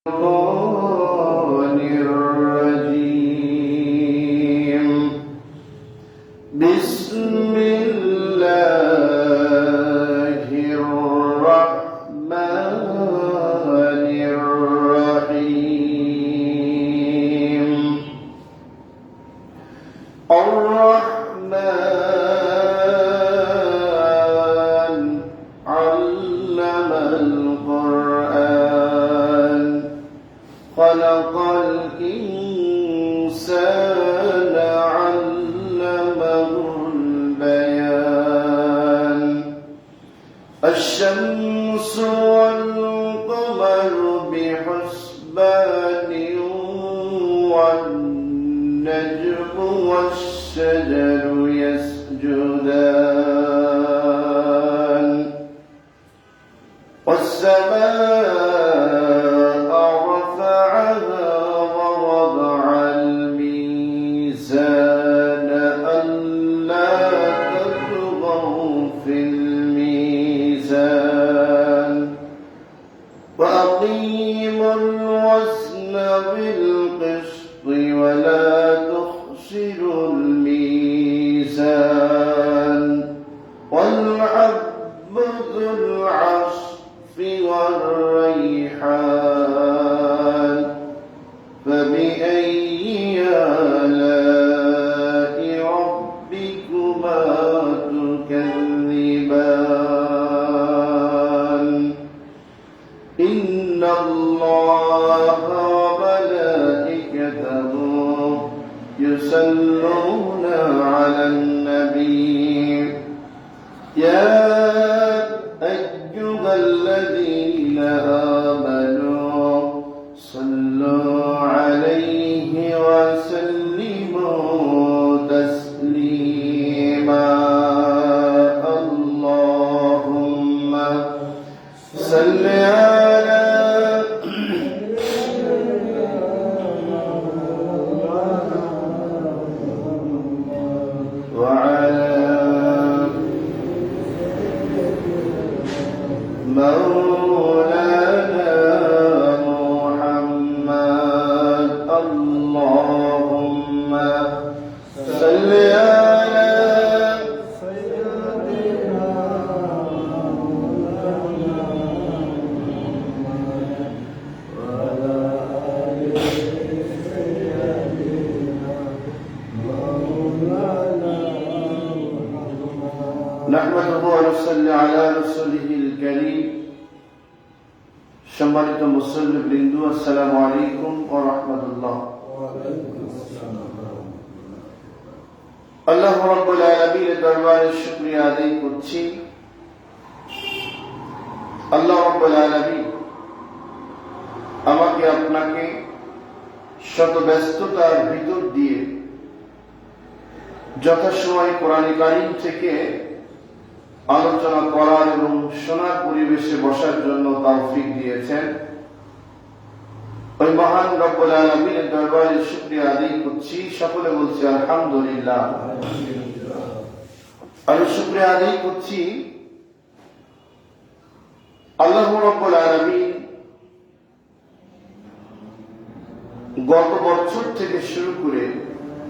الشيطان الرجيم. بسم الله الرحمن الرحيم. الرحمن علم القرآن خلق الإنسان علمه البيان. الشمس والقمر بحسبان والنجم والشجر يسجدان والسماء رفعها ووضع الميزان ألا تطغوا في الميزان وأقيموا الوزن بالقسط ولا تخسروا الميزان والعبد ذو العصف والريحان فبأي آلاء ربكما تكذبان. إن الله وملائكته يصلون على النبي يا أيها الذين آمنوا صلوا عليه وسلموا تسليما. اللهم صل على وعلى مولانا محمد. اللهم صل على سيدنا وعلى آل سيدنا مولانا نحمده ونصلي على رسوله الكريم. সম্মানিত মুসল্লি বৃন্দ, আসসালামু আলাইকুম ওয়া রাহমাতুল্লাহ। আল্লাহ রাব্বুল আলামিনের দরবারে শুকরিয়া আদায় করছি। আল্লাহ রাব্বুল আলামিন আমাকে আপনাকে শত ব্যস্ততার ভিতর দিয়ে যথাসময়ে কোরআন কারীম থেকে আলোচনা করার এবং শোনার পরিবেশে বসার জন্য তৌফিক দিয়েছেন। ওই মহান রব্বুল আলামিনের দরবারে শুকরিয়া আদায় করছি। সকলে বলছি আলহামদুলিল্লাহ। আমি শুকরিয়া আদায় করছি আল্লাহ রব্বুল আলামিন গত বছর থেকে শুরু করে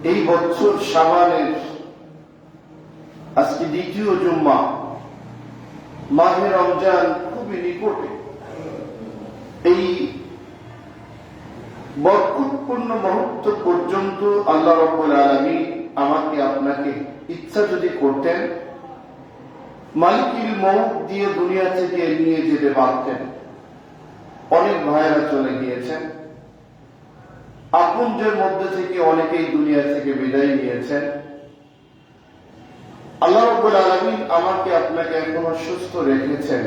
এই বছর শাবানের আজকে দ্বিতীয় জুম্মা, মাহে রমজান খুবই নিকটে। এই বরকতপূর্ণ মুহূর্ত পর্যন্ত আল্লাহ রাব্বুল আলামিন আমাকে আপনাকে ইচ্ছা যদি করতেন মালিকুল মউত দিয়ে দুনিয়া থেকে নিয়ে যেতে পারতেন। অনেক ভাইয়েরা চলে গিয়েছেন, আপনদের মধ্যে থেকে অনেকেই দুনিয়া থেকে বিদায় নিয়েছেন। আল্লাহ রাব্বুল আলামিন আমাকে আপনাকে এখনো সুস্থ রেখেছেন।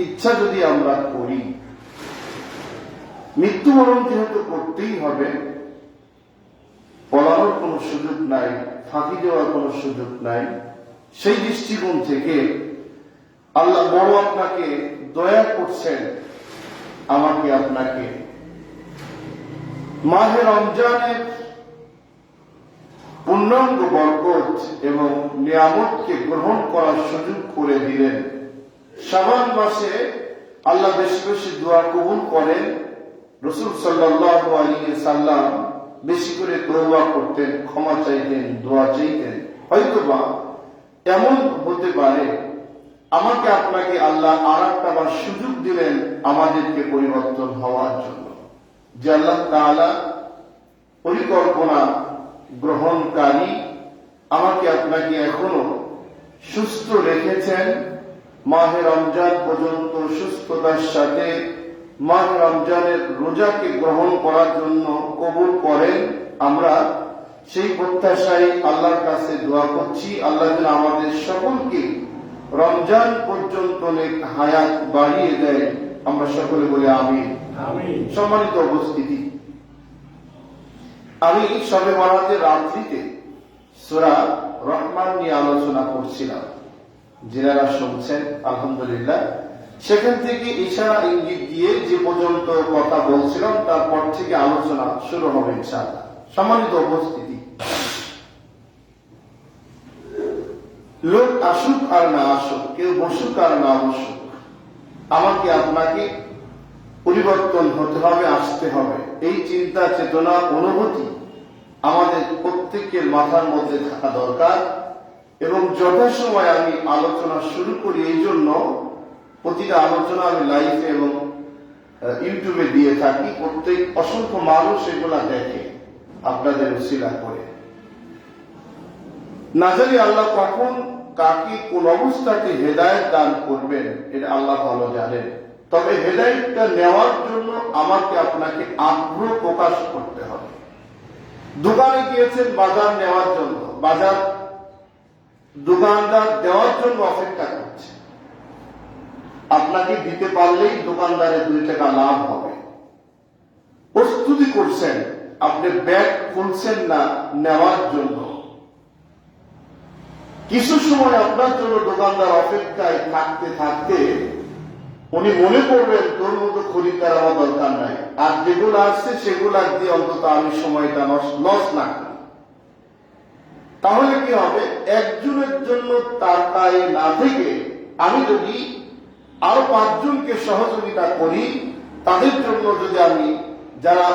ইচ্ছা যদি আমরা করি, মৃত্যুবরণ যেহেতু করতেই হবে, পলানোর কোনো সুযোগ নাই, ফাঁকি দেওয়ার কোনো সুযোগ নাই। সেই দৃষ্টিকোণ থেকে আল্লাহ বড় আপনাকে দয়া করছেন, আমাকে আপনাকে মাহে রমজানের পূর্ণাঙ্গ বরকত এবং নিয়ামতকে গ্রহণ করার সুযোগ করে দিলেন। শাবান মাসে আল্লাহ বেশি বেশি দোয়া কবুল করেন রাসূল সাল্লাল্লাহু আলাইহি সাল্লাম বেশি করে তওবা করতেন, ক্ষমা চাইতেন, দোয়া চাইতেন। হয়তোবা এমন হতে পারে আমাকে আপনাকে আল্লাহ আরেকটা বার সুযোগ দিলেন আমাদেরকে পরিবর্তন হওয়ার জন্য, যে আল্লাহ তাআলা পরিকল্পনা গ্রহণকারী, আমাকে আপনাকে এখনো সুস্থ রেখেছেন। মাহে রমজান পর্যন্ত সুস্থতার সাথে মাহে রমজানের রোজাকে গ্রহণ করার জন্য কবুল করেন। আমরা সেই প্রত্যাশায় আল্লাহর কাছে দোয়া করছি, আল্লাহ যেন আমাদের সকলকে রমজান পর্যন্ত নেক হায়াত বাড়িয়ে দেয়। আমরা সকলে বলি আমিন। সম্মানিত উপস্থিতি, আমি শবে বরাতের রাত্রিতে সূরা রহমান নিয়ে আলোচনা করছিলাম। যারা শুনছেন আলহামদুলিল্লাহ, সেখান থেকে ইশারা ইঙ্গিত দিয়ে যে পর্যন্ত কথা বলছিলাম তারপর থেকে আলোচনা শুরু হবে ইনশাআল্লাহ। সম্মানিত উপস্থিতি, লোক আসুক আর না আসুক, কেউ বসুক আর না বসুক, আমাকে আপনাকে পরিবর্তন হতে হবে, আসতে হবে। এই চিন্তা চেতনা অনুভূতি আমাদের প্রত্যেকের মাথার মধ্যে থাকা দরকার। এবং যথাসময় আমি আলোচনা শুরু করি, এই জন্য প্রতিটা আলোচনা আমি লাইভে এবং ইউটিউবে দিয়ে থাকি। প্রত্যেক অসংখ্য মানুষ এগুলা দেখে আপনাদের উসিলা করে। না জানি আল্লাহ কখন কাকে কোন অবস্থাতে হেদায়েত দান করবেন, এটা আল্লাহ ভালো জানেন। তবে হেদায়েতটা নেওয়ার জন্য আমাকে আপনাকে আগ্রহ প্রকাশ করতে হবে। দোকানে গিয়েছেন বাজার নেওয়ার জন্য, বাজার দোকানদার দেওয়ার জন্য অপেক্ষা করছে, আপনাকে দিতে পারলেই দোকানদারের 2 টাকা লাভ হবে। প্রস্তুতি করছেন, আপনি ব্যাগ খুলছেন না নেওয়ার জন্য। কিছু সময় আপনার জন্য দোকানদার অপেক্ষায় থাকতে থাকতে উনি মনে করবেন তোর মতো খরিদ্দার আমার দরকার নাই, আর যেগুলো আসছে সেগুলো দিয়ে অন্তত আমি সময়টা লস না করি। তাহলে কি হবে, একজনের জন্য তাকায় না থেকে আমি যদি আরো 5 জনকে সহযোগিতা করি, তাদের জন্য যদি আমি যারা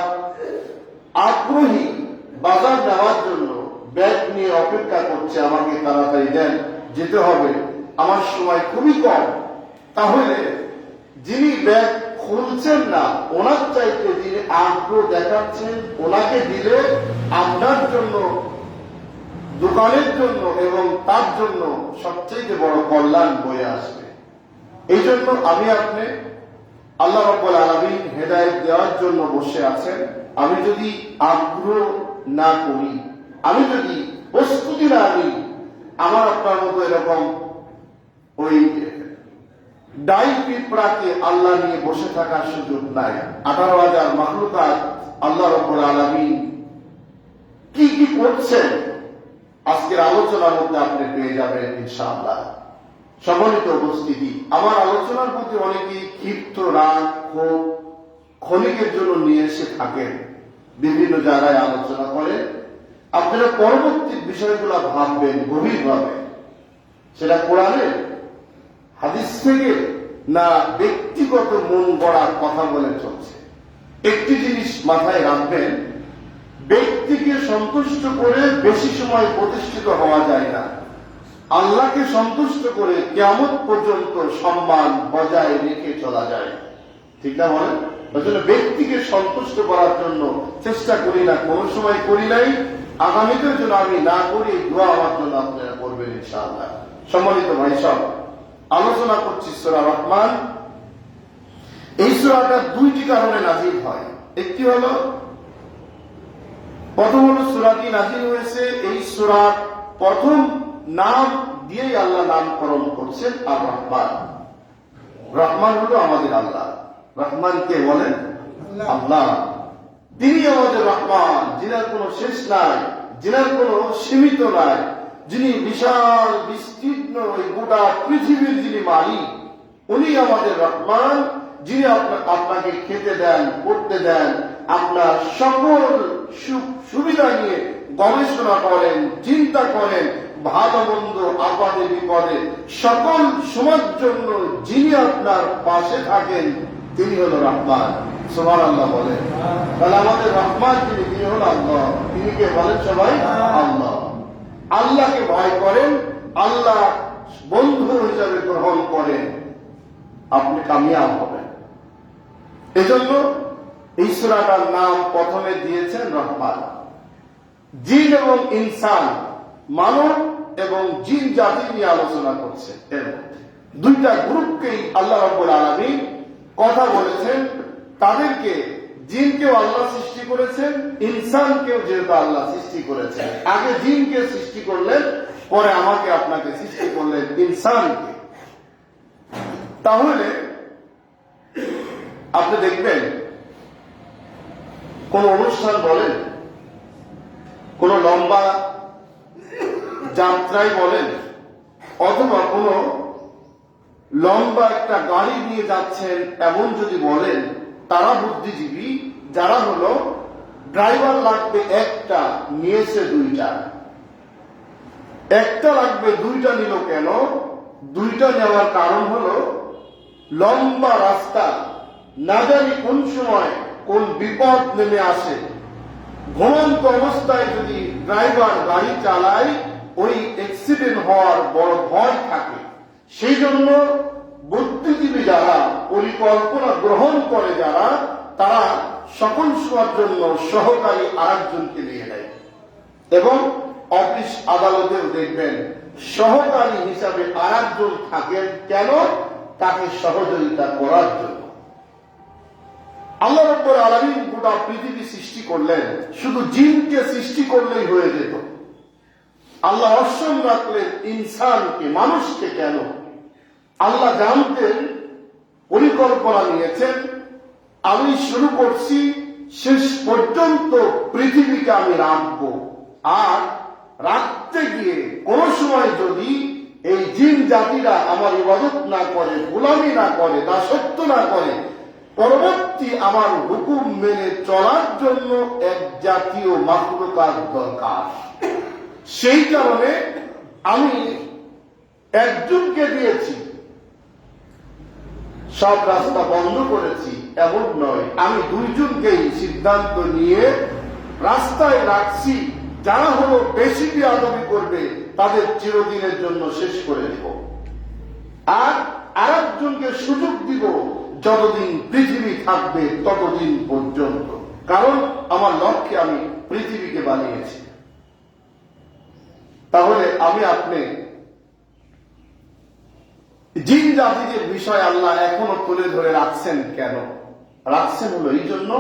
আগ্রহী বাজার নেওয়ার জন্য ব্যাগ নিয়ে অপেক্ষা করছে, আমাকে তাড়াতাড়ি দেন, যেতে হবে, আমার সময় খুবই কম, তাহলে যিনি ব্যাগ খুলছেন না ওনার চাইতে যিনি আগ্রহ দেখাচ্ছেন ওনাকে দিলে আপনার জন্য, দোকানের জন্য এবং তার জন্য সবচেয়ে বড় কল্যাণ বয়ে আসবে। এই জন্য আমি আপনি আল্লাহ রাব্বুল আলামিন হেদায়েত দেওয়ার জন্য বসে আছেন। আমি যদি আগ্রহ না করি, আমি যদি প্রস্তুতি না নিই, আমার আপনার মতো এরকম ওই ডাই পিঁপড়াকে আল্লাহ নিয়ে বসে থাকার সুযোগ নাই। 18,000 মাখলুকাত আল্লাহ রাব্বুল আলামিন কি কি করছেন আজকের আলোচনার মধ্যে আপনি পেয়ে যাবেন ইনশাআল্লাহ। সম্মানিত উপস্থিতি, আমার আলোচনার প্রতি অনেকেই ক্ষিপ্ত, রাগ, ক্ষোভ ক্ষণিকের জন্য নিয়ে এসে থাকেন, বিভিন্ন জায়গায় আলোচনা করেন। আপনারা পরবর্তী বিষয়গুলো ভাববেন গভীরভাবে, সেটা কোরআনের হাদিস থেকে না ব্যক্তিগত মন গড়ার কথা বলে চলছে। একটি জিনিস মাথায় রাখবেন, ব্যক্তিকে সন্তুষ্ট করে বেশি সময় প্রতিষ্ঠিত হওয়া যায় না। আল্লাহকে সন্তুষ্ট করে কিয়ামত পর্যন্ত সম্মান বজায় রেখে চলা যায়, ঠিক না বলেন? ওই জন্য ব্যক্তিকে সন্তুষ্ট করার জন্য চেষ্টা করি না, কোন সময় করি নাই, আগামীতে যেন আমি না করি, দোয়া আমার জন্য আপনারা করবেন ইনশাআল্লাহ। সম্মানিত ভাই সব, আলোচনা করছি সূরা রহমান। এই সূরাটা 2টি কারণে নাযিল হয়। একটি হলো, প্রথম হলো সূরাটি নাযিল হয়েছে এই সূরার প্রথম নাম দিয়েই আল্লাহ নামকরণ করছেন আর রহমান। রহমান হলো আমাদের আল্লাহ। রহমান কে বলেন? আল্লাহ। তিনি আমাদের রহমান, যিনার কোনো শেষ নাই, যিনার কোনো সীমিত নাই, যিনি বিশাল বিস্তীর্ণ এই গোটা পৃথিবীর যিনি মালিক, উনি আমাদের রহমান, যিনি আপনাকে খেতে দেন, পড়তে দেন, আপনার সকল সুখ সুবিধা নিয়ে গবেষণা করেন, চিন্তা করেন, ভালো মন্দ আপদে বিপদে সকল সময়ের জন্য যিনি আপনার পাশে থাকেন, তিনি হল রহমান। সুবহানাল্লাহ বলে। তাহলে আমাদের রহমান তিনি হল আল্লাহ। তিনি কে বলেন সবাই? আল্লাহ। আল্লাহকে ভয় করেন, আল্লাহ বন্ধু হিসাবে গ্রহণ করেন, আপনি কামিয়াব হবেন। এজন্য এই সূরাটার নাম প্রথমে দিয়েছেন রহমান। জিন এবং ইনসান, মানব এবং জিন জাতি নিয়ে আলোচনা করছে। এর মধ্যে দুইটা গ্রুপকেই আল্লাহ রাব্বুল আলামিন কথা বলেছেন। তাদেরকে, জিনকেও আল্লাহ সৃষ্টি করেছেন, ইনসানকেও যেহেতু আল্লাহ সৃষ্টি করেছেন। আগে জিনকে সৃষ্টি করলেন, পরে আমাকে আপনাকে সৃষ্টি করলেন ইনসানকে। তাহলে আপনি দেখবেন কোন অনুষ্ঠান বলেন, কোন লম্বা যাত্রায় বলেন, অথবা কোন লম্বা একটা গাড়ি নিয়ে যাচ্ছেন এমন যদি বলেন, তারা বুদ্ধিজীবী যারা হলো ড্রাইভার লাগবে একটা, নিয়েছে দুইটা। একটা লাগবে, দুইটা নিল কেন? দুইটা নেওয়ার কারণ হলো লম্বা রাস্তা, না জানি কোন সময় কোন বিপদ নেমে আসে। ঘুমন্ত অবস্থায় যদি ড্রাইভার গাড়ি চালায়, ওই অ্যাক্সিডেন্ট হওয়ার বড় ভয় থাকে। সেই জন্য বুদ্ধিজীবী যারা, পরিকল্পনা গ্রহণ করে যারা, তারা সকল সময়ের জন্য সহকারী আরেকজনকে নিয়ে নেয়। এবং অফিস আদালতেও দেখবেন সহকারী হিসাবে আরেকজন থাকেন। কেন? তাকে সহযোগিতা করার জন্য। আল্লাহ রাব্বুল আলামিন গোটা পৃথিবী সৃষ্টি করলেন, শুধু জিনকে সৃষ্টি করলেই হয়ে যেত। আল্লাহ অপশন রাখলেন ইনসানকে, মানুষকে। কেন? আল্লাহ জানতেন, পরিকল্পনা নিয়েছেন, আমি শুরু করছি, শেষ পর্যন্ত পৃথিবীকে আমি রাখবো। আর রাখতে গিয়ে কোন সময় যদি এই জিন জাতিরা আমার ইবাদত না করে, গোলামি না করে, দাসত্ব না করে, পরবর্তী আমার হুকুম মেনে চলার জন্য এক জাতীয় মাখলুকাত দরকার। সেই কারণে আমি একজনকে দিয়েছি, সব রাস্তা বন্ধ করেছি এমন নয়। আমি দুইজনকেই সিদ্ধান্ত নিয়ে রাস্তায় রাখছি। যারা হলো বেশি বিয়াদবি করবে তাদের চিরদিনের জন্য শেষ করে দেব, আর আরেকজনকে সুযোগ দিব যতদিন পৃথিবী থাকবে ততদিন পর্যন্ত। কারণ আমার লক্ষ্যে আমি পৃথিবীকে বানিয়েছি। তাহলে আমি আপনি জিন জাতিদের বিষয় আল্লাহ এখনো তুলে ধরে রাখছেন। কেন রাখছেন? হলো এই জন্য,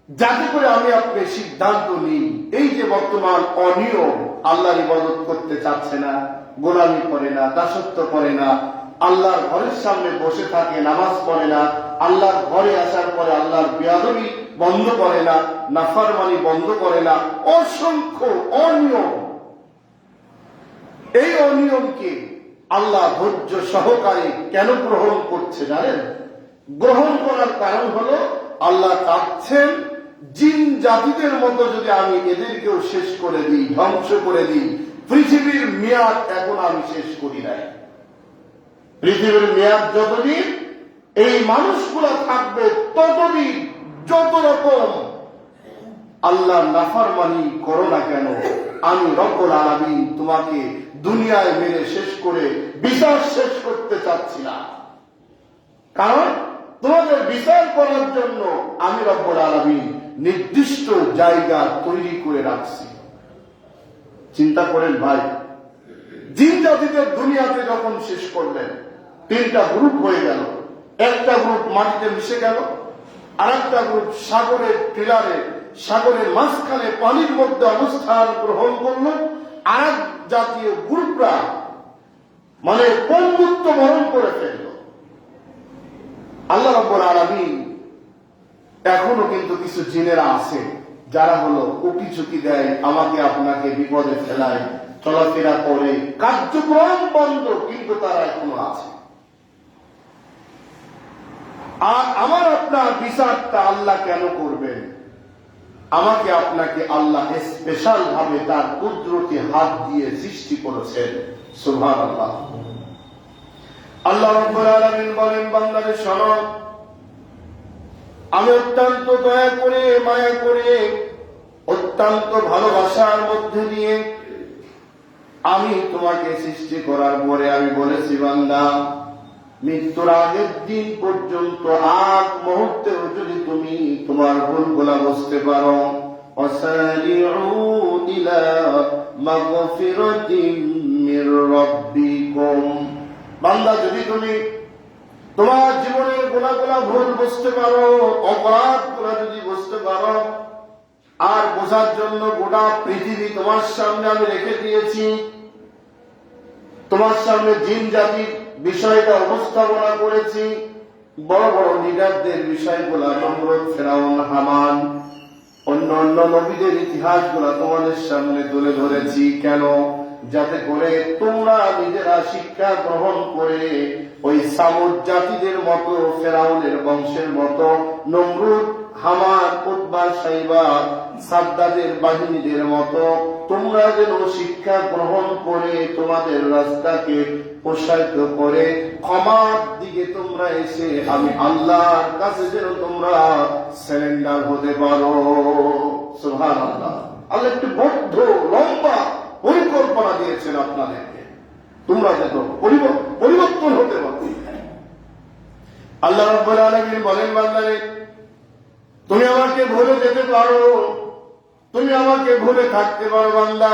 যাতে করে আমি আপনি সিদ্ধান্ত নিই। এই যে বর্তমান অনিয়ম, আল্লাহর ইবাদত করতে চাচ্ছে না, গোলামি করে না, দাসত্ব করে না, আল্লাহর ঘরের সামনে বসে থাকে, নামাজ পড়ে না, আল্লাহর ঘরে আসার পরে আল্লাহর বিয়াদবি বন্ধ করে না, নাফরমানি বন্ধ করে না, অসংখ্য অনিয়ম। এই অনিয়মকে আল্লাহ ধৈর্য সহকারে কেন গ্রহণ করছে জানেন? গ্রহণ করার কারণ হলো আল্লাহ চাচ্ছেন জিন জাতিদের মতো যদি আমি এদেরকেও শেষ করে দিই, ধ্বংস করে দিই। পৃথিবীর মেয়াদ এখন আমি শেষ করি নাই। পৃথিবীর মেয়াদ যতদিন এই মানুষগুলো থাকবে, ততদিন যত রকম আল্লাহ নাফরমানি করো না কেন, আমি রব্বুল আলামিন তোমাকে দুনিয়ায় মেরে শেষ করে বিচার শেষ করতে চাচ্ছি না। কারণ তোমাদের বিচার করার জন্য আমি রব্বুল আলামিন নির্দিষ্ট জায়গা তৈরি করে রাখছি। চিন্তা করেন ভাই, জিন জাতিদের দুনিয়াতে যখন শেষ করলেন, তিনটা গ্রুপ হয়ে গেল। একটা গ্রুপ মাটিতে মিশে গেল, আর একটা গ্রুপ সাগরের টিলারে, সাগরের মাঝখানে পানির মধ্যে অবস্থান গ্রহণ করলো। আর এক জাতীয় গ্রুপরা মানে পঙ্গুত্ব বরণ করে ফেলল। আল্লাহ রাব্বুল আলামিন এখনো কিন্তু কিছু জিনেরা আছে যারা হলো উকি ঝুঁকি দেয়, আমাকে আপনাকে বিপদে ফেলায়, চলাফেরা করে, কার্যক্রম বন্ধ, কিন্তু তারা এখনো আছে। আর আমার আপনার বিচারটা আল্লাহ কেন করবেন? আমাকে আপনাকে আল্লাহ স্পেশাল ভাবে তার কুদরতি হাত দিয়ে সৃষ্টি করেছেন। সুবহানাল্লাহ। আল্লাহ রাব্বুল আলামিন বলেন, বান্দারে শোনো, আমি অত্যন্ত দয়া করে, মায়া করে, অত্যন্ত ভালোবাসার মধ্যে দিয়ে আমি তোমাকে সৃষ্টি করার পরে আমি বলেছি, বান্দা মৃত্যুর আগের দিন পর্যন্ত আগ মুহূর্তেও যদি তুমি তোমার ভুলগুলা বুঝতে পারো, وسارعوا إلى مغفرة من ربكم, বান্দা যদি তুমি তোমার জীবনের গুনাহগুলা ভুল বুঝতে পারো, অপরাধগুলা যদি বুঝতে পারো, আর বোঝার জন্য গোটা পৃথিবী তোমার সামনে আমি রেখে দিয়েছি, তোমার সামনে জিন জাতির বিষয়টা উপস্থাপনা করেছি, বড় বড় লিডারদের বিষয়গুলা, নমরুদ, ফেরাউন, হামান, অন্য অন্য নবীদের ইতিহাসগুলা তোমাদের সামনে তুলে ধরেছি। কেন? যাতে করে তোমরা নিজেরা শিক্ষা গ্রহণ করে ওই সামুদ জাতিদের মতো, ফেরাউনের বংশের মতো, নমরুদ, হামান, উতবা, সাইবা, সাদ্দাদের বাহিনীদের মতো তোমরা যেন শিক্ষা গ্রহণ করে তোমাদের রাস্তাকে প্রসারিত করে ক্ষমার দিকে তোমরা এসে আমি আল্লাহর কাছে যেন তোমরা সারেন্ডার হতে পারো। সুবহানাল্লাহ। আল্লাহ একটি বদ্ধ লম্বা পরিকল্পনা দিয়েছেন আপনাদেরকে, তোমরা যেন পরিবর্তন হতে পারো। আল্লাহ রাব্বুল আলামিন বলেন, বান্দারে তুমি আমাকে ভুলে যেতে পারো, তুমি আমাকে ভুলে থাকতে পারো বান্দা,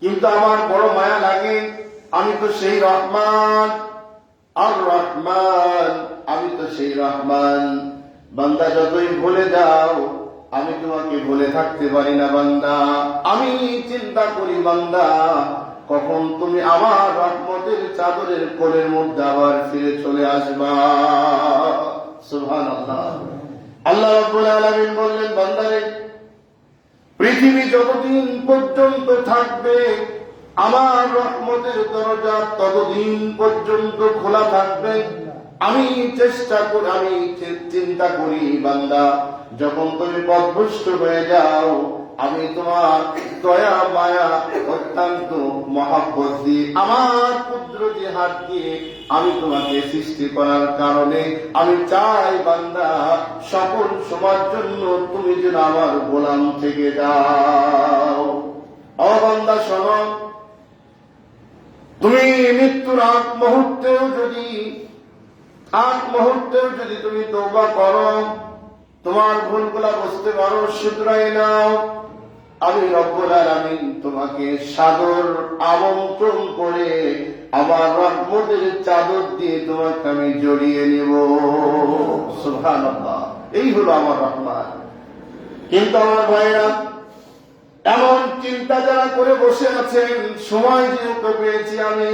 কিন্তু আমার বড় মায়া লাগে, আমি তো সেই রহমান, আর রহমান, আমি তো সেই রহমান। বান্দা যতই ভুলে যাও আমি তোমাকে ভুলে থাকতে পারি না বান্দা। আমি চিন্তা করি বান্দা কখন তুমি আমার রহমতের চাদরের কোলের মধ্যে আবার ফিরে চলে আসবা। সুবহানাল্লাহ। আল্লাহ রাব্বুল আলামিন বললেন, বান্দারে পৃথিবী যতদিন পর্যন্ত থাকবে আমার রহমতের দরজা ততদিন পর্যন্ত খোলা থাকবে। আমি চেষ্টা করি, আমি চিন্তা করি বান্দা যখন তুমি পথভ্রষ্ট হয়ে যাও আমি তোমার দয়া মায়া অত্যন্ত মহব্বত দিয়ে আমার কুদরতি হাত দিয়ে আমি তোমাকে সৃষ্টি করার কারণে আমি চাই বান্দা সকল সময়ের জন্য তুমি যেন আমার গোলাম থেকে যাও। ও বান্দা শোনো, তুমি মৃত্যুর আগ মুহূর্তেও যদি তুমি তওবা করো, তোমার ভুলগুলা বুঝতে পারো, শুধরাই নাও, আমি রব্বুল আলামিন তোমাকে সাদর আমন্ত্রণ করে আমার রহমতের চাদর দিয়ে তোমাকে আমি জড়িয়ে নেব। সুবহানাল্লাহ। এই হলো আমার রহমান। কিন্তু আমার ভাইরা এমন চিন্তা যারা করে বসে আছেন, সময় যেহেতু পেয়েছি আমি,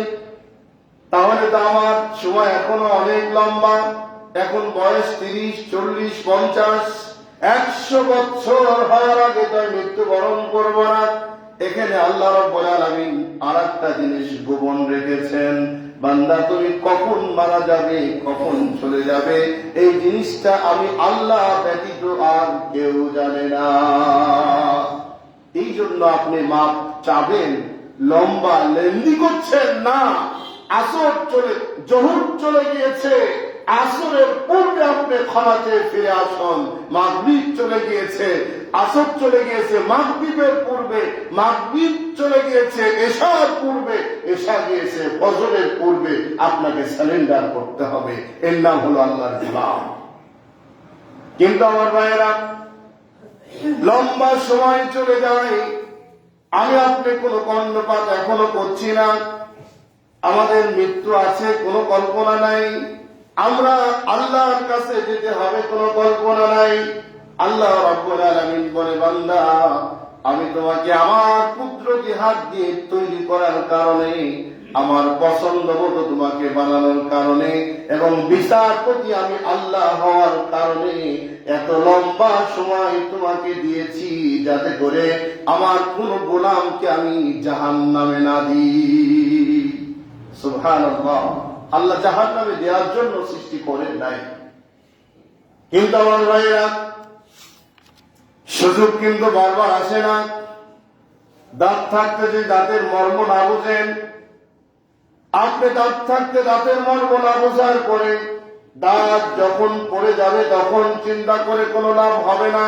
তাহলে তো আমার সময় এখনো অনেক লম্বা, এখন বয়স 30, 40, 50, 100 বছর হওয়ার আগে তো মৃত্যুবরণ করবো না। এখানে আল্লাহ রাব্বুল আলামিন আরেকটা জিনিস গোপন রেখেছেন, বান্দা তুমি কখন মারা যাবে, কখন চলে যাবে, এই জিনিসটা আমি আল্লাহ ব্যতীত আর কেউ জানে না। এই জন্য আপনি মাপ চাবেন, লম্বা লেন্দি করছেন না। জহুর চলে গিয়েছে, আসরের পূর্বে আপনি ক্ষমা চেয়ে ফিরে আসুন। মাগরিব চলে গিয়েছে, আসর চলে গিয়েছে মাগরিবের পূর্বে, মাগরিব চলে গিয়েছে এশার পূর্বে, এশা গিয়েছে ফজরের পূর্বে, আপনাকে সারেন্ডার করতে হবে। এর নাম হলো আল্লাহর গোলাম। কিন্তু আমার ভাইয়েরা লম্বা সময় চলে যায়, আমি আপনি কোনো কর্ণপাত এখনো করছি না। আমাদের মৃত্যু আছে, কোনো কল্পনা নাই। আমরা আল্লাহর কাছে যেতে হবে, কোনো কল্পনা নাই। আল্লাহ রাব্বুল আলামিন বলে, বান্দা আমি তোমাকে আমার কুদরতি হাত দিয়ে তৈরি করার কারণে, আমার পছন্দ মতো তোমাকে বানানোর কারণে এবং বিচারপতি আমি আল্লাহ হওয়ার কারণে এত লম্বা সময় তোমাকে দিয়েছি, যাতে করে আমার কোন গোলামকে আমি জাহান্নামে না দিই। সুবহানাল্লাহ। আল্লাহ জাহান্নামে দেওয়ার জন্য সৃষ্টি করেন নাই। কিন্তু আমার ভাইয়েরা সুযোগ কিন্তু বারবার আসে না। দাঁত থাকতে যে দাঁতের মর্ম না বুঝেন, আপনি দাঁত থাকতে দাঁতের মর্ম না বোঝার পরে দাঁত যখন পড়ে যাবে তখন চিন্তা করে কোনো লাভ হবে না।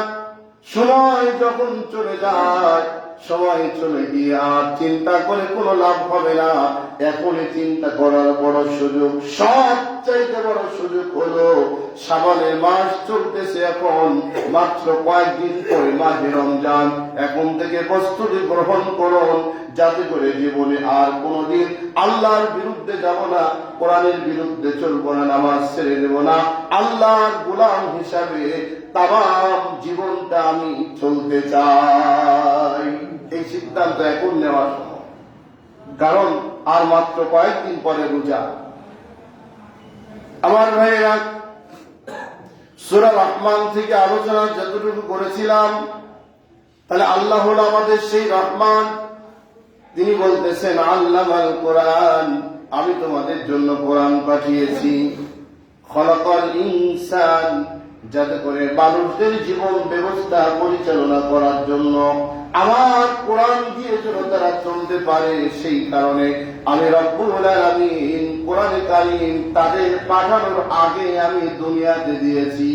সময় যখন চলে যায়, সময় চলে গিয়ে আর চিন্তা করে কোনো লাভ হবে না। এখনই চিন্তা করার বড় সুযোগ, সবচাইতে বড় সুযোগ হলো শাবানের মাস চলতেছে, এখন মাত্র কয়েকদিন পরে মাহে রমজান। এখন থেকে প্রস্তুতি গ্রহণ করুন, যাতে করে জীবনে আর কোনোদিন আল্লাহর বিরুদ্ধে যাব না, কোরআনের বিরুদ্ধে চলবো না, নামাজ ছেড়ে দেব না। আল্লাহর গোলাম হিসাবে তামাম জীবনটা আমি চলতে চাই। এই সিদ্ধান্ত এখন নেওয়ার সময়, কারণ আর মাত্র কয়েকদিন পরে রোজা। আমার ভাইয়েরা, সূরা রহমান থেকে আলোচনা যতটুকু করেছিলাম, তাহলে আল্লাহ হলো আমাদের সেই রহমান। তিনি বলতেছেন আল্লামাল কোরআন, আমি তোমাদের জন্য কোরআন পাঠিয়েছি। খলাকাল ইনসান, যাতে করে মানুষদের জীবন ব্যবস্থা পরিচালনা করার জন্য আমার কোরআন দিয়ে যেন তারা চলতে পারে, সেই কারণে আমি রব্বুল আলামিন কোরআনে কারীম তাদের পাঠানোর আগে আমি দুনিয়াতে দিয়েছি।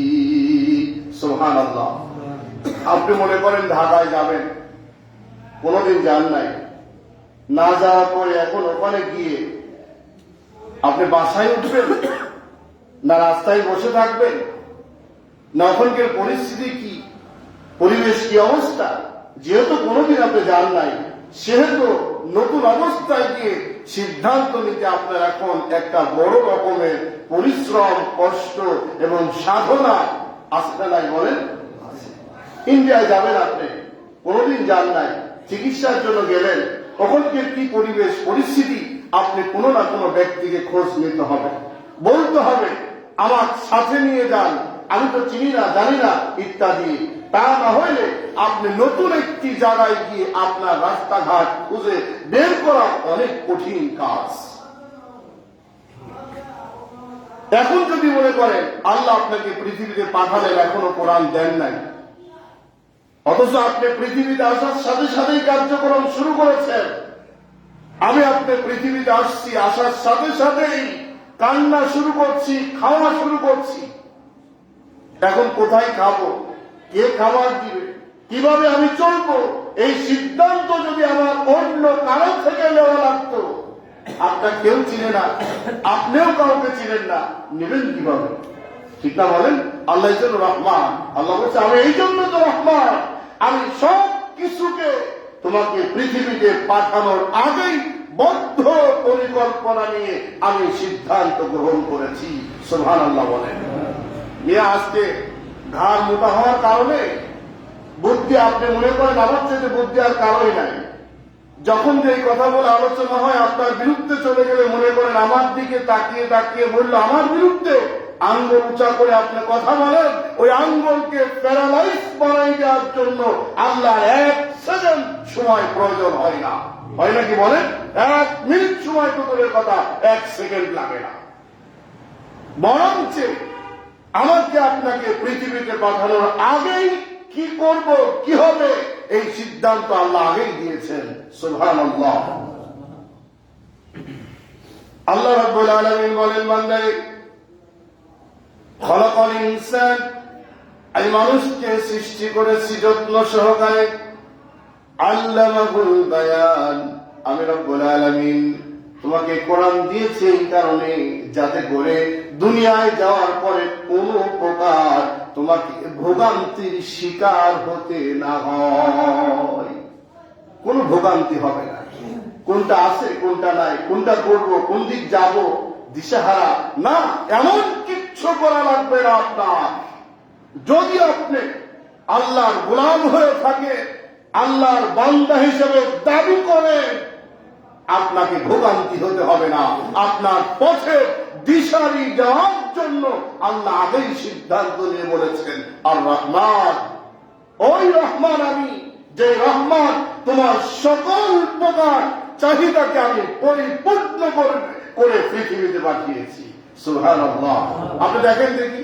সুবহানাল্লাহ। আপনি মনে করেন ঢাকায় যাবেন, কোনোদিন যান নাই, না যাওয়ার পরে এখন ওখানে গিয়ে আপনি বাসায় উঠবেন না রাস্তায় বসে থাকবেন, না ওখানকার পরিস্থিতি কি, পরিবেশ কি অবস্থা? যেহেতু কোনোদিন আপনি যান নাই, সেহেতু নতুন অবস্থায় গিয়ে সিদ্ধান্ত নিতে আপনার এখন একটা বড় রকমের পরিশ্রম, কষ্ট এবং সাধনা আসতে নাই, বলেন? ইন্ডিয়ায় যাবেন, আপনি কোনোদিন যান নাই, চিকিৎসার জন্য গেলেন, ওখানকার কি পরিবেশ পরিস্থিতি, আপনি কোনো না কোনো ব্যক্তিকে খোঁজ নিতে হবে, বলতে হবে আমার সাথে নিয়ে যান, আমি তো চিনি না, জানি না, ইত্যাদি। তা না হইলে আপনি নতুন একটি জায়গায় গিয়ে আপনার রাস্তাঘাট খুঁজে বের করা অনেক কঠিন কাজ। এখন যদি মনে করেন আল্লাহ আপনাকে পৃথিবীতে পাঠালেন, এখনো কোরআন দেন নাই, অথচ আপনি পৃথিবীতে আসার সাথে সাথেই কার্যক্রম শুরু করেছেন। আমি আপনার পৃথিবীতে আসছি, আসার সাথে সাথেই কান্না শুরু করছি, খাওয়া শুরু করছি। এখন কোথায় খাবো, কে খাবার দিবে, কিভাবে আমি চলবো, এই সিদ্ধান্ত যদি আমার অন্য কারো থেকে নেওয়া লাগতো, আপনার কেউ চিনে না, আপনিও কাউকে চিনেন না, নেবেন কিভাবে? ঠিক না বলেন? আল্লাহ যেন রহমান, আল্লাহ বলছে আমি এই জন্য তো রহমান, আমি সব কিছুকে তোমাকে পৃথিবীতে পাঠানোর আগেই বদ্ধ পরিকল্পনা নিয়ে আমি সিদ্ধান্ত গ্রহণ করেছি। সুবহানাল্লাহ বলেন। আজকে ঘাড় মোটা হওয়ার কারণে বুদ্ধি, আপনি মনে করেন আমার চেয়ে বুদ্ধি আর কারোই নাই। যখন যে কথা বলে আলোচনা হয় আপনার বিরুদ্ধে চলে গেলে মনে করেন আমার দিকে তাকিয়ে তাকিয়ে বললো আমার বিরুদ্ধে, আঙ্গুল উঁচা করে আপনি কথা বলেন, ওই আঙ্গুলকে প্যারালাইজ বানাই দেওয়ার জন্য আল্লাহর 1 সেকেন্ড সময় প্রয়োজন হয় না, হয় নাকি বলেন? 1 মিনিট সময় তো দূরের কথা, 1 সেকেন্ড লাগে না। বরঞ্চ আমাকে আপনাকে পৃথিবীতে পাঠানোর আগেই কি করব, কি হবে, এই সিদ্ধান্ত আল্লাহ আগেই দিয়েছেন। সুবহানাল্লাহ। আল্লাহ রাব্বুল আলামিন বলেন, বান্দারে খলাকাল ইনসান, আমি মানুষকে সৃষ্টি করেছি যত্ন সহকারে। আল্লামাহুল বায়ান, আমি রব্বুল আলামিন তোমাকে কোরআন দিয়েছি এই কারণে যাতে করে দুনিয়ায় যাওয়ার পরে কোনো প্রকার তোমাকে ভোগান্তির শিকার হতে না হয়। কোনো ভোগান্তি হবে না, কোনটা আছে কোনটা নাই, কোনটা করব, কোন দিক যাব, দিশাহারা না, এমন কিচ্ছু করা লাগবে না আপনার। যদি আপনি আল্লাহর গোলাম হয়ে থাকে, আল্লাহর বান্দা হিসেবে দাবি করেন, আপনাকে ভোগান্তি হতে হবে না। আপনার পথে দিশারি যাওয়ার জন্য আল্লাহ আগেই সিদ্ধান্ত নিয়ে বলেছেন আর রহমান, ওই রহমান আমি, যে রহমান তোমার সকল প্রকার চাহিদাকে আমি পরিপূর্ণ করে পৃথিবীতে পাঠিয়েছি। সুবহানাল্লাহ। আপনি দেখেন দেখি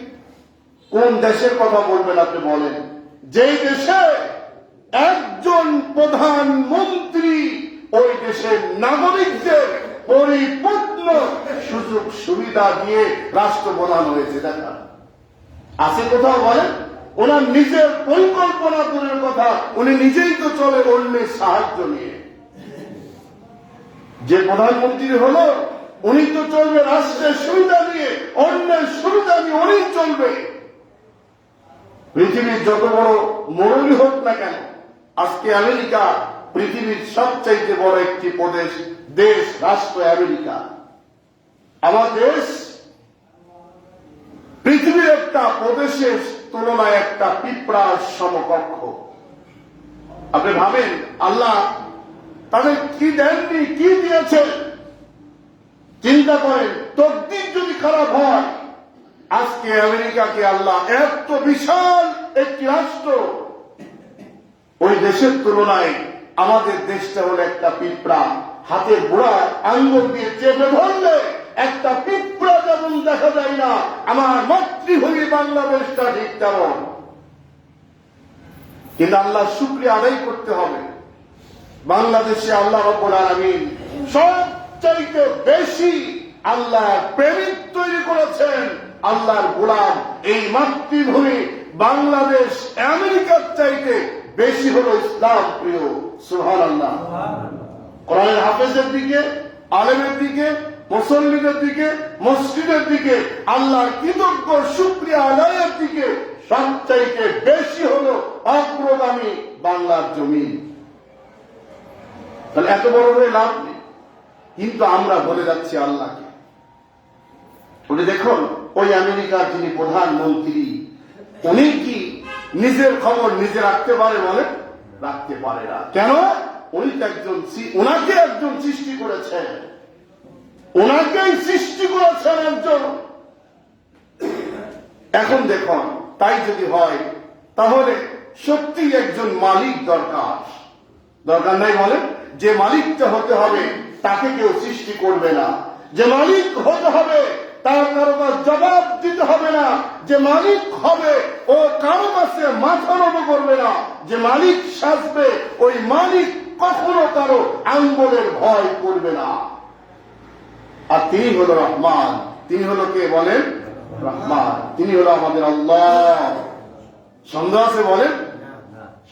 কোন দেশের কথা বলবেন, আপনি বলেন, যেই দেশে একজন প্রধানমন্ত্রী ওই দেশের নাগরিকদের পরিপূর্ণ সুযোগ সুবিধা দিয়ে রাষ্ট্র প্রধান হয়েছে। দেখা আছে কোথাও বলেন? ওনার নিজের পরিকল্পনা দূরের কথা, উনি নিজেই তো চলে অন্যের সাহায্য নিয়ে। যে প্রধানমন্ত্রী হলো উনি তো চলবে রাষ্ট্রের সুবিধা নিয়ে, অন্যের সুবিধা নিয়ে উনি চলবে। পৃথিবীর যত বড় মরুভূমি হোক না কেন, আজকে আমেরিকা পৃথিবীর সবচাইতে বড় একটি দেশ রাষ্ট্র আমেরিকা। আমার দেশ পৃথিবীর একটা প্রদেশের তুলনায় একটা পিঁপড়ার সমকক্ষ। আপনি ভাবেন আল্লাহ তাদের কি দেননি, কি দিয়েছেন? চিন্তা করেন, তকদির যদি খারাপ হয়, আজকে আমেরিকাকে আল্লাহ এত বিশাল একটি রাষ্ট্র, ওই দেশের তুলনায় আমাদের দেশটা হলো একটা পিঁপড়া। হাতের বুড়া আঙ্গুল দিয়ে চেপে ধরলে একটা পিঁপড়া যেমন দেখা যায় না, আমার মাতৃভূমি বাংলাদেশটা ঠিক তেমন। কিন্তু আল্লাহ শুকরিয়া আদায় করতে হবে, বাংলাদেশে আল্লাহ রাব্বুল আলামিন সবচাইতে বেশি আল্লাহর প্রেমিক তৈরি করেছেন। আল্লাহর গোলাম এই মাতৃভূমি বাংলাদেশ আমেরিকার চাইতে বেশি হলো ইসলাম প্রিয়। সুবহানাল্লাহ। কোরআনের হাফেজের দিকে, আলেমের দিকে, মুসল্লিদের দিকে, মসজিদের দিকে, আল্লাহর কৃতজ্ঞ শুকরিয়া আদায়ের দিকে সবচাইতে বেশি হলো অগ্রগামী বাংলার জমিন। তাহলে এত বড় হয়ে লাভ নেই। কিন্তু আমরা বলে যাচ্ছি আল্লাহকে, বলে দেখুন ওই আমেরিকার যিনি প্রধানমন্ত্রী, উনি কি নিজের খবর নিজে রাখতে পারে? বলে রাখতে পারে না। কেন? উনি তো ওনাকে একজন সৃষ্টি করেছেন, ওনাকেই সৃষ্টি করেছেন একজন। এখন দেখুন, তাই যদি হয় তাহলে সত্যি একজন মালিক দরকার নাই? বলে যে মালিকটা হতে হবে তাকে কেউ সৃষ্টি করবে না। যে মালিক হতে হবে তার কারো কাছে জবাব দিতে হবে না। যে মালিক হবে ও কারো কাছে মাথা নত করবে না। যে মালিক সাজবে ওই মালিক কখনো কারো আঙ্গুলের ভয় করবে না। আর তিনি হলো রহমান। তিনি হলো কে বলেন? রহমান। তিনি হলো আমাদের আল্লাহ। সন্দেহ আছে বলেন?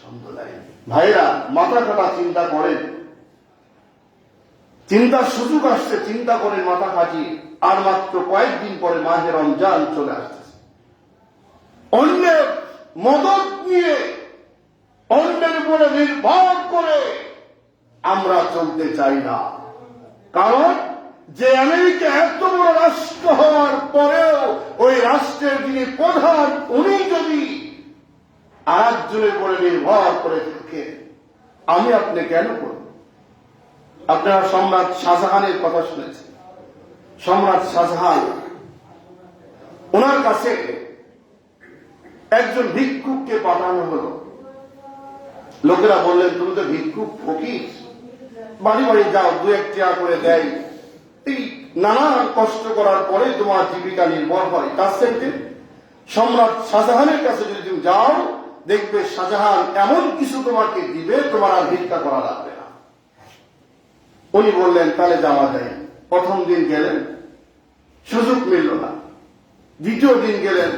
সন্দেহ নাই। ভাইরা মাথা কাটা চিন্তা করেন, চিন্তার সুযোগ আসছে, চিন্তা করেন মাথা খাটিয়ে। আর মাত্র কয়েকদিন পরে মাহে রমজান চলে আসছে। অন্যের মদত নিয়ে, অন্যের উপরে নির্ভর করে আমরা চলতে চাই না। কারণ যে আমেরিকা এত বড় রাষ্ট্র হওয়ার পরেও ওই রাষ্ট্রের যিনি প্রধান উনি যদি আরেকজনের উপরে নির্ভর করে থাকে, আমি আপনি কেন করব? আপনারা সম্রাট শাহজাহানের কথা শুনেছেন। সম্রাট শাহজাহান, ওনার কাছে একজন ভিক্ষুককে পাঠানো হলো। লোকেরা বললেন তুমি তো ভিক্ষুক, ফকির, বাড়ি বাড়ি যাও, দু এক টাকা করে দেয়, এই নানা কষ্ট করার পরে তোমার জীবিকা নির্ভর হয়। তার সাথে সম্রাট শাহজাহানের কাছে যদি তুমি যাও, দেখবে শাহজাহান এমন কিছু তোমাকে দিবে তোমার আর ভিক্ষা করা লাগবে না। উনি বললেন তাহলে যাওয়া যায়। প্রথম দিন গেলেন, সুযোগ মিলল না। দ্বিতীয় দিন গেলেন,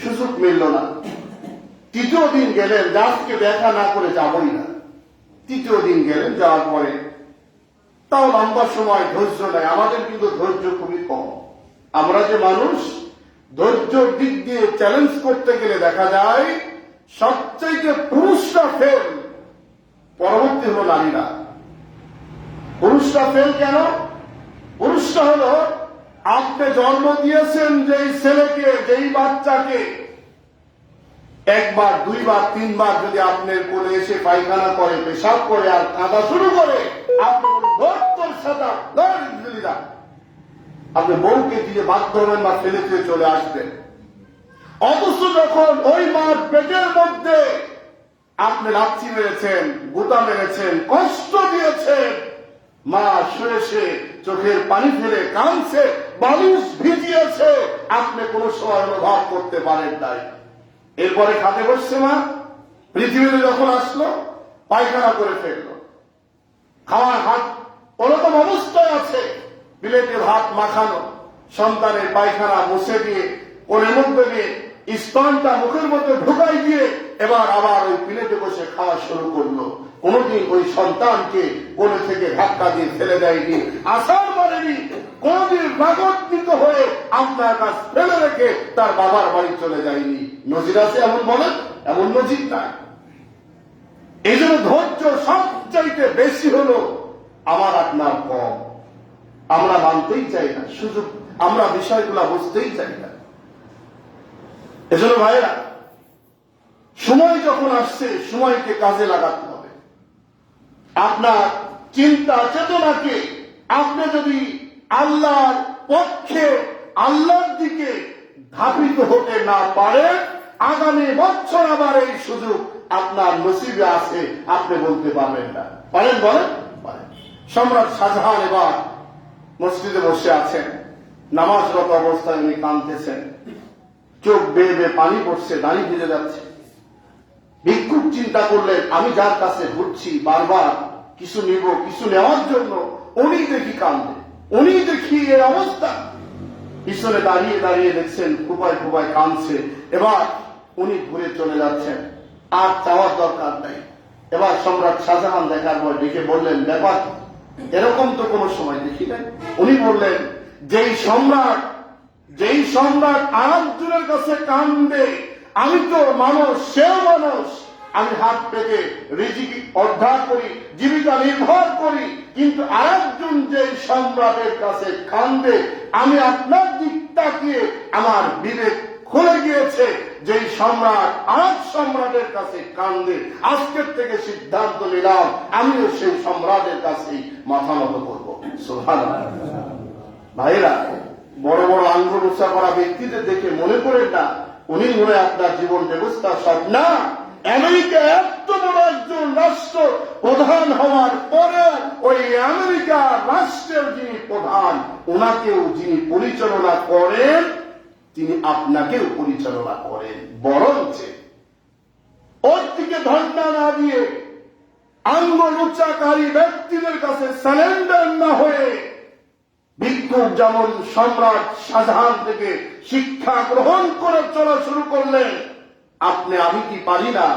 সুযোগ মিলল না। তৃতীয় দিন গেলেন, আজকে দেখা না করে যাবই না। তৃতীয় দিন গেলেন, যাওয়ার পরে তাও লম্বা সময় ধৈর্য নেয়। আমাদের কিন্তু ধৈর্য খুবই কম। আমরা যে মানুষ, ধৈর্যর দিক দিয়ে চ্যালেঞ্জ করতে গেলে দেখা যায় সবচেয়ে পুরুষরা ফেল, পরবর্তী হলো নারীরা। পুরুষরা ফেল কেন? পুরুষরা হলো আপনি জন্ম দিয়েছেন যেই ছেলেকে, যেই বাচ্চাকে, একবার, দুইবার, তিনবার যদি আপনার কোলে এসে পায়খানা করে, পেশাব করে আর কাঁদা শুরু করে, আপনি আপনি বউকে দিয়ে বাধ্য হবেন বা ফেলে দিয়ে চলে আসবেন। অথচ যখন ওই মার পেটের মধ্যে আপনি লাথি মেরেছেন, গুতা মেরেছেন, কষ্ট দিয়েছেন, মা শুয়েছে, চোখের পানি ফেলে কাঁদছে, বালিশ ভিজিয়েছে, আপনি কোন সময় অনুভব করতে পারেন নাই। এরপরে খাতে বসছে মা, পৃথিবীতে যখন আসলো পায়খানা করে ফেললো, খাওয়ার হাত ওরকম অবস্থায় আছে, প্লেটে ভাত মাখানো, সন্তানের পায়খানা মুছে দিয়ে কোলের মধ্যে দিয়ে স্তনটা মুখের মধ্যে ঢুকাই দিয়ে এবার আবার ওই প্লেটে বসে খাওয়া শুরু করলো। কোনদিন ওই সন্তানকে কোলে থেকে ধাক্কা দিয়ে ফেলে দেয়নি, আসার মানেনি, কোনদিন রাগান্বিত হয়ে আপনার কাছ ফেলে রেখে তার বাবার বাড়ি চলে যায়নি। নজির আছে এমন বলেন? এমন নজির নাই। এই জন্য ধৈর্য সবচাইতে বেশি হলো আমার আপনার কম। আমরা মানতেই চাই না, সুযোগ আমরা বিষয়গুলো বুঝতেই চাই না। এজন্য ভাইরা, সময় যখন আসছে সময়কে কাজে লাগাতে হবে। আপনার চিন্তা চেতনাকে আপনি যদি আল্লাহর পক্ষে, আল্লাহর দিকে ধাবিত হতে না পারেন, আগামী বছর আবার এই সুযোগ আপনার নসিবে আছে আপনি বলতে পারবেন না। পারেন? বলেন পারেন। সম্রাট শাহজাহান এবার মসজিদে বসে আছেন, নামাজরত অবস্থায় উনি কাঁদতেছেন, চোখ বেয়ে বেয়ে পানি পড়ছে, দাঁড়িয়ে ভিজে যাচ্ছে। ভিক্ষুক চিন্তা করলেন, আমি যার কাছে ঘুরছি বারবার কিছু নিব, কিছু নেওয়ার জন্য, উনি দেখি কান্দে, উনি দেখি এই অবস্থা। পিছনে দাঁড়িয়ে দাঁড়িয়ে দেখছেন খুবাই খুবাই কাঁদছে। এবার উনি ঘুরে চলে যাচ্ছেন, আর চাওয়ার দরকার নেই। এবার সম্রাট শাহজাহান দেখার পর ডেকে বললেন, ব্যাপার এরকম তো কোনো সময় দেখি নাই। উনি বললেন, যেই সম্রাট আরেকজনের কাছে কান্দে, আমি তো মানুষ, সেও মানুষ, আমি হাত পেতে রিজিক উদ্ধার করি, জীবিকা নির্ভর করি, কিন্তু আরেকজন যে সম্রাটের কাছে কান্দে, আমি আপনার দিক তাকিয়ে আমার বিবেক খুলে গিয়েছে, যে সম্রাট আরেক সম্রাটের কাছে কান্দে, আজকের থেকে সিদ্ধান্ত নিলাম আমিও সেই সম্রাটের কাছেই মাথা নত করবো। সুবহানাল্লাহ। ভাইরা, বড় বড় আঙ্গুল উঁচা করা ব্যক্তিদের দেখে মনে করেন না উনি মনে আপনার জীবন ব্যবস্থা সব না। আমেরিকা এত বড় একজন রাষ্ট্র প্রধান হওয়ার পরে ওই আমেরিকা রাষ্ট্রের যিনি প্রধান, ওনাকেও যিনি পরিচালনা করেন, তিনি আপনাকেও পরিচালনা করেন। বরঞ্চ ওর দিকে ধর্ণা না দিয়ে আঙ্গুল উচ্চাকারী ব্যক্তিদের কাছে সারেন্ডার না হয়ে ভিক্ষুক যেমন সম্রাট শাহজাহান থেকে শিক্ষা গ্রহণ করে চলা শুরু করলেন, আপনি আমি কি পারি না?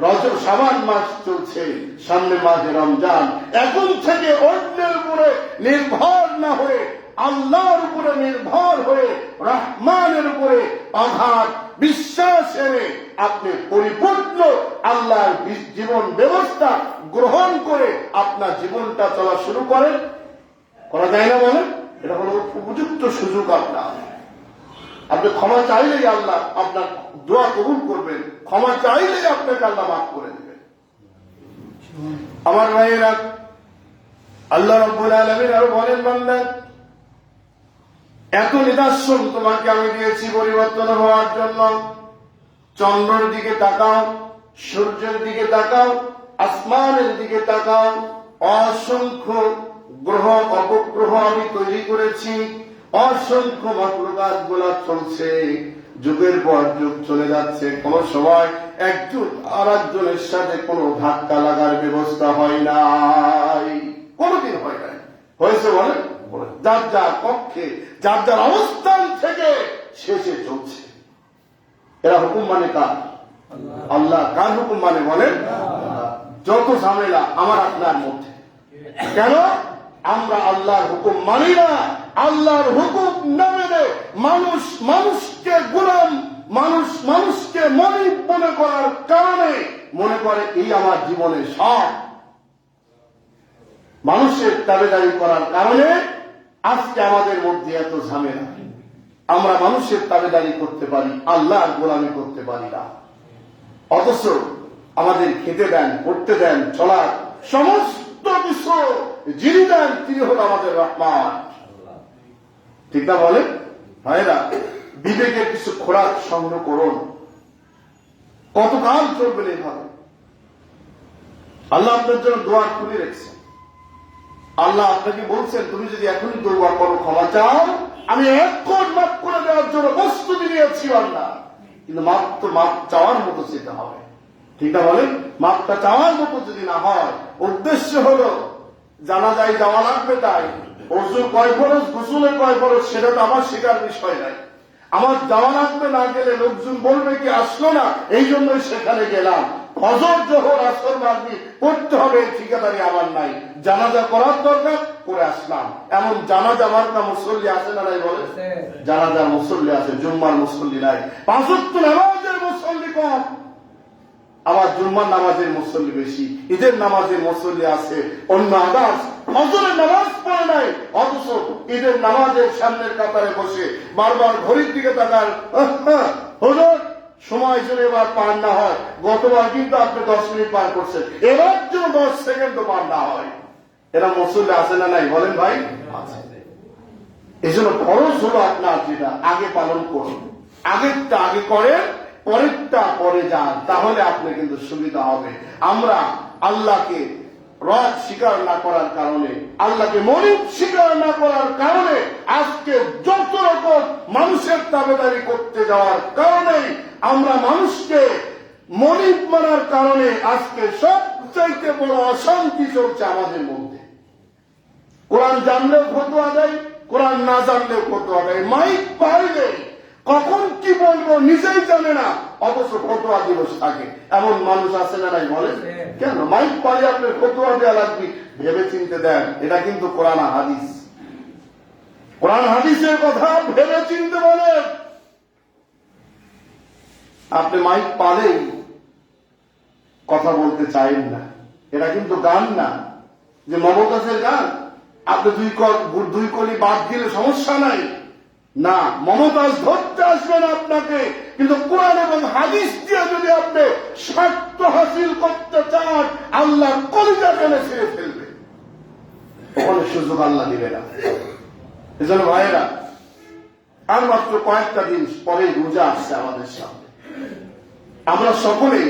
রজব শাবান মাস চলছে, সামনে মাসে রমজান, এখন থেকে অন্যের উপরে নির্ভর না হয়ে আল্লাহর উপরে নির্ভর হয়ে রহমানের উপরে অগাধ বিশ্বাস এনে আপনি পরিপূর্ণ আল্লাহর জীবন ব্যবস্থা গ্রহণ করে আপনার জীবনটা চলা শুরু করেন। করা যায় না বলেন? এটা হলো উপযুক্ত সুযোগ আপনার। আপনি ক্ষমা চাইলেই আল্লাহ আপনার দোয়া কবুল করবেন, ক্ষমা চাইলেই আপনাকে আল্লাহ মাফ করে দেবেন। আমার ভাইয়েরা, আল্লাহ রাব্বুল আলামিন আরো বলেন, বান্দা এত নিদর্শন তোমাকে আমি দিয়েছি পরিবর্তন হওয়ার জন্য। চন্দ্রের দিকে তাকাও, সূর্যের দিকে তাকাও, আসমানের দিকে তাকাও, অসংখ্য গ্রহ অপগ্রহ আমি তৈরি করেছি, অসংখ্য মাখলুকাত গুলা চলছে, যুগের পর যুগ চলে যাচ্ছে, কোন সময় একজন আর একজনের সাথে কোনো ধাক্কা লাগার ব্যবস্থা হয় নাই, কোনদিন হয় নাই। হয়েছে বলে যার যার পক্ষে যার যার অবস্থান থেকে শেষে চলছে। এরা হুকুম মানে কার? আল্লাহ। কার হুকুম মানে বলেন? যত ঝামেলা আমার আপনার মধ্যে, কেন আমরা আল্লাহর হুকুম মানি না? আল্লাহর হুকুম না মেনে মানুষ মানুষকে গোলাম, মানুষ মানুষকে মনিব মনে করার কারণে মনে করে এই আমার জীবনে সব। মানুষের তাবেদারি করার কারণে আজকে আমাদের মধ্যে এত ঝামেলা। আমরা মানুষের তাবেদারি করতে পারি, আল্লাহর গোলামি করতে পারি না। অথচ আমাদের খেতে দেন, পড়তে দেন, চলার সমস্ত কিছু যিনি দেন তিনি হল আমাদের রহমান। ঠিক না বলেন? ভাইরা, বিবেকের কিছু খোরাক সংগ্রহ করুন। কতকাল চলবেন এইভাবে? আল্লাহ আপনার জন্য দোয়া খুলে রেখেছেন। আল্লাহ আপনাকে বলছেন, তুমি যদি এখনই দোয়া করো, ক্ষমা চাও, আমি এখন মাফ করে দেওয়ার জন্য প্রস্তুতি নিয়েছি আল্লাহ। কিন্তু মাপ চাওয়ার মতো যেতে হবে। ঠিক না বলেন? মাপটা চাওয়ার মতো যদি না হয়, উদ্দেশ্য হলো জানাজায় যাওয়া লাগবে তাই ওযুর কয় ফরজ, গোসলের কয় ফরজ, সেটা তো আমার শেখার বিষয় নাই। আমার যাওয়া লাগবে, না গেলে লোকজন বলবে কি আসলো না, এই জন্যই সেখানে গেলাম। ফজর, যোহর, আসর, মাগরিব পড়তে হবে ঠিকাদারি আমার নাই, জানাজা করার দরকার, করে আসলাম। এমন জানাজা মার্কা মুসল্লি আছে না নাই বলে? জানাজার মুসল্লি আছে, জুম্মার মুসল্লি নাই। পাঁচ ওয়াক্ত নামাজের মুসল্লি কম, আবার জুম্মার নামাজের মুসল্লি বেশি। ঈদের নামাজের মুসল্লি আছে, অন্য আদার্স ফজরের নামাজ পড়ে নাই, অথচ ঈদের নামাজের সামনের কাতারে বসে বারবার ঘড়ির দিকে তাকার, হুজুর সময় জন্য এবার পার না হয়, গতবার কিন্তু আপনি 10 মিনিট পার করছেন, এবার যেন 10 সেকেন্ড পার না হয়। এরা মুসল্লি আছে না নাই বলেন ভাই? এই জন্য ফরজ হলো আপনার যেটা আগে পালন করুন, আগেরটা আগে করেন, পরেরটা পরে যান, তাহলে আপনি কিন্তু সুবিধা হবে। আমরা আল্লাহকে রব স্বীকার না করার কারণে, আল্লাহকে মনিব স্বীকার না করার কারণে, আজকে যত রকম মানুষের দাবেদারি করতে যাওয়ার কারণে, আমরা মানুষকে মনিব মানার কারণে আজকে সবচাইতে বড় অশান্তি চলছে আমাদের মধ্যে। কোরআন জানলেও ফতোয়া দেয়, কোরআন না জানলেও ফতোয়া দেয়, মাইক পাইলে কখন কি বলবো নিজেই জানে না, অথচ ফতোয়া দিবস থাকে। এমন মানুষ আছে না নাই বলেন? কেন মাইক পাইলে আপনার ফতোয়া দেওয়া লাগবে? ভেবে চিনতে দেন, এটা কিন্তু কোরআন হাদিস, কোরআন হাদিসের কথা ভেবে চিনতে বলেন। আপনি মাইক পালেই কথা বলতে চাইেন না, এটা কিন্তু গান না যে মমতাজের গান, আপনি দুই কলি বাদ দিলে সমস্যা নাই, না, মমতাজ ধরতে আসবেন আপনাকে, কিন্তু কোরআন এবং হাদিস দিয়ে যদি আপনি স্বার্থ হাসিল করতে চান, আল্লাহ কলিজা টেনে ছেড়ে ফেলবে, ওখানে সুযোগ আল্লাহ দিবে না। এজন্য ভাইয়েরা, আর মাত্র কয়েকটা দিন পরে রোজা আসছে আমাদের সামনে। আমরা সকলেই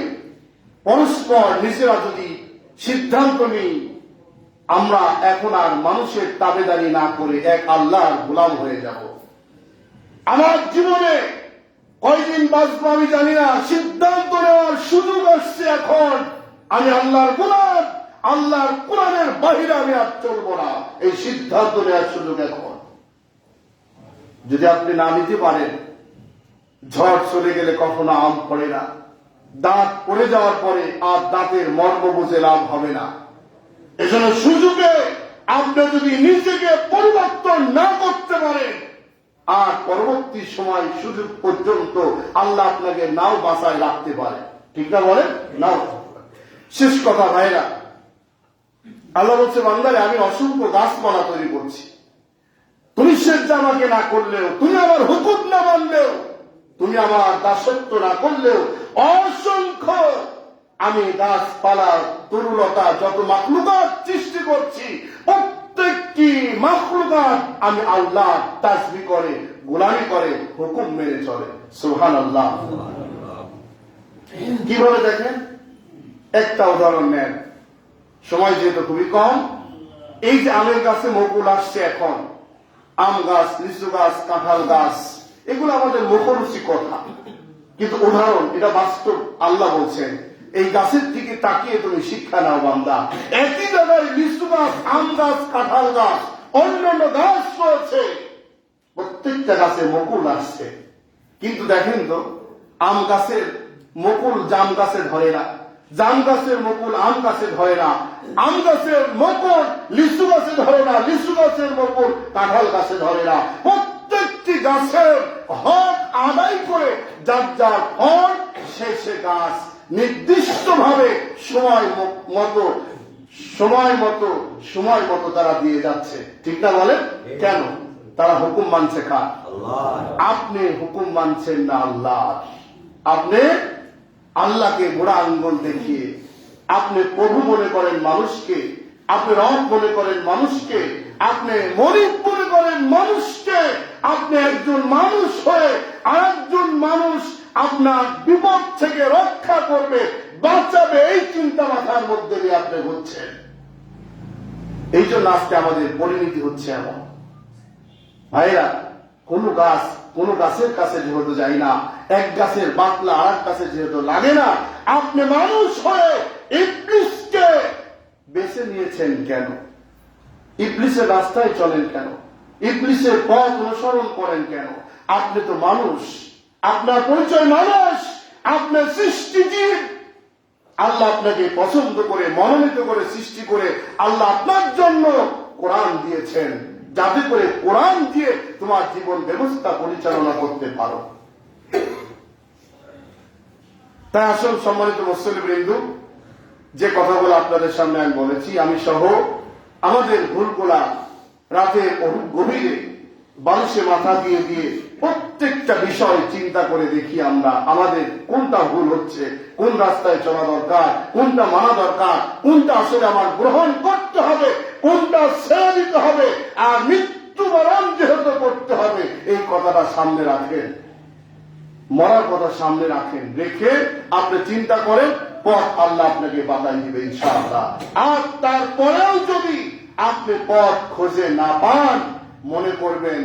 পরস্পর নিজেরা যদি সিদ্ধান্ত নিই, আমরা এখন আর মানুষের তাবেদারি না করে এক আল্লাহর গোলাম হয়ে যাব। আমার জীবনে কয়দিন বাঁচবো আমি জানি না, সিদ্ধান্ত নেওয়ার সুযোগ আসছে এখন। আমি আল্লাহর গোলাম, আল্লাহর কোরআনের বাহিরে আমি আর চলবো না, এই সিদ্ধান্ত নেওয়ার সুযোগ এখন। যদি আপনি না নিতে পারেন, ঝড় চলে গেলে কখনো আম পড়ে না, দাঁত পড়ে যাওয়ার পরে আর দাঁতের মর্ম বুঝে লাভ হবে না। এজন্য সুযোগে আপনি যদি নিজেকে পরিবর্তন না করতে পারেন, আর পরবর্তী সময় সুযোগ পর্যন্ত আল্লাহ আপনাকে নাও বাঁচায় রাখতে পারে, ঠিক না বলেন? নাও। শেষ কথা ভাইরা, আল্লাহ বলছে বান্দারে আমি অসংখ্য গাছপালা তৈরি করছি, তুমি সেজদা আমাকে না করলেও, তুমি আমার হুকুম না মানলেও, তুমি আমার দাসত্ব না করলেও, অসংখ্য আমি গাছপালা তরুলতা যত মাখলুকাত সৃষ্টি করছি, প্রত্যেকটি মাখলুকাত আমি আল্লাহ তাসবিহ করে, গোলামি করে, হুকুম মেনে চলে। সুবহানাল্লাহ। কিভাবে দেখেন, একটা উদাহরণ নেন, সময় যেহেতু খুবই কম। এই যে আমের গাছে মুকুল আসছে এখন, আম গাছ, লিচু গাছ, কাঁঠাল গাছ, এগুলো আমাদের মুখরুচি কথা, কিন্তু উদাহরণ, এটা বাস্তব। আল্লাহ বলছেন এই গাছের দিকে তাকিয়ে তুমি শিক্ষা নাও বান্দা। একই জায়গায় লিচু গাছ, আম গাছ, কাঁঠাল গাছ, অন্যান্য গাছ রয়েছে, প্রত্যেকটা গাছে মুকুল আসছে, কিন্তু দেখেন তো আম গাছের মুকুল জাম গাছে ধরে না, জাম গাছের মুকুল আম গাছে ধরে না, আম গাছের মুকুল লিচু গাছে ধরে না, লিচু গাছের মুকুল কাঁঠাল গাছে ধরে না। প্রত্যেকটি গাছের হক আদায় করে যার যার ফল শেষে গাছ নির্দিষ্ট ভাবে সময় মতো তারা দিয়ে যাচ্ছে, ঠিক না বলেন? কেন? তারা হুকুম মানছে কার? আপনি হুকুম মানছেন না আল্লাহ। আপনি আল্লাহকে বুড়া আঙ্গুল দেখিয়ে আপনি প্রভু মনে করেন মানুষকে, আপনি রব মনে করেন মানুষকে, আপনি মনিব মনে করেন মানুষকে। আপনি একজন মানুষ হয়ে আরেকজন মানুষ আপনার বিপদ থেকে রক্ষা করবে, বাঁচাবে, এই চিন্তা মাথার মধ্যে দিয়ে আপনি ঘুরছেন। এই জন্য আজকে আমাদের পরিণতি হচ্ছে এমন। ভাইরা, কোন গাছের কাছে যেহেতু যাই না, এক গাছের বাতলা আর এক গাছে যেহেতু লাগে না, আপনি মানুষ হয়ে ইবলিসকে বেছে নিয়েছেন কেন? ইবলিসের রাস্তায় চলেন কেন? ইবলিসের পথ অনুসরণ করেন কেন? আপনি তো মানুষ, আপনার পরিচয় মানুষ, আপনার সৃষ্টিজীব। আল্লাহ আপনাকে পছন্দ করে মনোনীত করে সৃষ্টি করে আল্লাহ আপনার জন্য কোরআন দিয়েছেন, যাতে করে কোরআন দিয়ে তোমার জীবন ব্যবস্থা পরিচালনা করতে পারো। তাই আসল সম্মানিত মুসলিমবৃন্দ, যে কথাগুলো আপনাদের সামনে আমি বলেছি, আমি সহ আমাদের ভুলগুলা রাতে গভীরে বালিশে মাথা দিয়ে দিয়ে প্রত্যেকটা বিষয় চিন্তা করে দেখি আমরা আমাদের কোনটা ভুল হচ্ছে, কোন রাস্তায় চলা দরকার, কোনটা মানা দরকার, কোনটা আসলে আমার গ্রহণ করতে হবে, কোনটা ছেড়ে দিতে হবে, আর মৃত্যুবরণ যেহেতু করতে হবে, এই কথাটা সামনে রাখেন, মরার কথা সামনে রাখেন, রেখে আপনি চিন্তা করেন, পথ আল্লাহ আপনাকে বাতাই দিবে ইনশাআল্লাহ। আর তারপরেও যদি আপনি পথ খুঁজে না পান, মনে করবেন,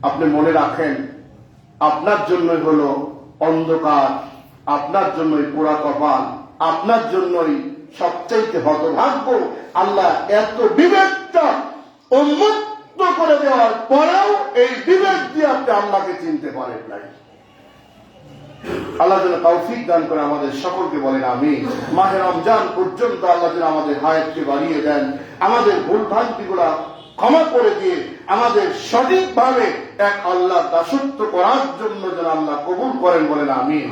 আপনি মনে রাখেন, আপনার জন্যই হলো অন্ধকার, আপনার জন্যই পোড়া কপাল, আপনার জন্যই সবচাইতে হতভাগ্য। আল্লাহ এত বিবেকটা উন্মুক্ত করে দেওয়ার পরেও এই বিবেক দিয়ে আপনি আল্লাহকে চিনতে পারেন নাই। আল্লাহ যেন তৌফিক দান করে আমাদের সকলকে, বলেন আমিন। মাহে রমজান পর্যন্ত আল্লাহ যেন আমাদের হায়াতকে বাড়িয়ে দেন, আমাদের ভুল ভ্রান্তিগুলা ক্ষমা করে দিয়ে আমাদের সঠিকভাবে এক আল্লাহ দাসত্ব করার জন্য যেন আল্লাহ কবুল করেন, বলেন আমিন।